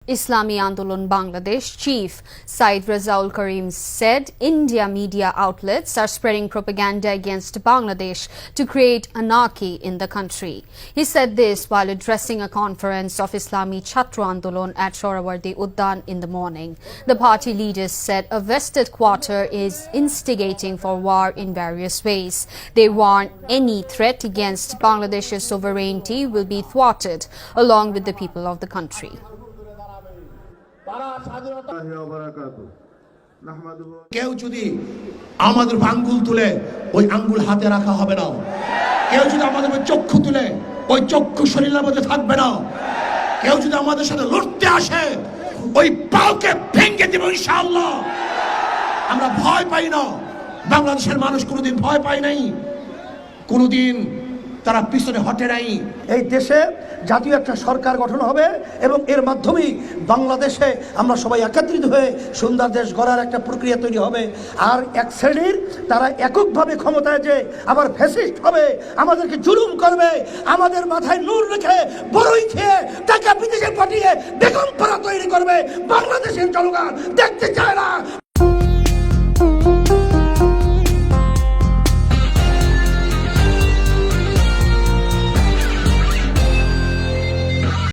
Islami Andolon Bangladesh chief Said Razaul Karim said India media outlets are spreading propaganda against Bangladesh to create anarchy in the country. He said this while addressing a conference of Islami Chhatro Andolon at Sohrawardi Uddan in the morning. The party leaders said a vested quarter is instigating for war in various ways. They warn any threat against Bangladesh's sovereignty will be thwarted along with the people of the country. কেউ যদি আমাদের আঙ্গুল তুলে ওই আঙ্গুল হাতে রাখা হবে না, কেউ যদি আমাদের চক্ষু তুলে ওই চক্ষু শরীরের মধ্যে থাকবে না, কেউ যদি আমাদের সাথে লড়তে আসে ওই পাওকে ভেঙে দেব ইনশাআল্লাহ। আমরা ভয় পাই না, বাংলাদেশের মানুষ কোনোদিন ভয় পায় নাই, কোনোদিন তারা পিছনে হটে নাই। এই দেশে জাতীয় একটা সরকার গঠন হবে এবং এর মাধ্যমেই বাংলাদেশে আমরা সবাই একত্রিত হয়ে সুন্দর দেশ গড়ার একটা প্রক্রিয়া তৈরি হবে। আর এক শ্রেণীর তারা এককভাবে ক্ষমতায় যে আবার ফ্যাসিস্ট হবে, আমাদেরকে জুলুম করবে, আমাদের মাথায় নূর রেখে বড়ই খেয়ে টাকা বিদেশে পাঠিয়ে বেগম পাড়া তৈরি করবে, বাংলাদেশের জনগণ দেখতে চায় না।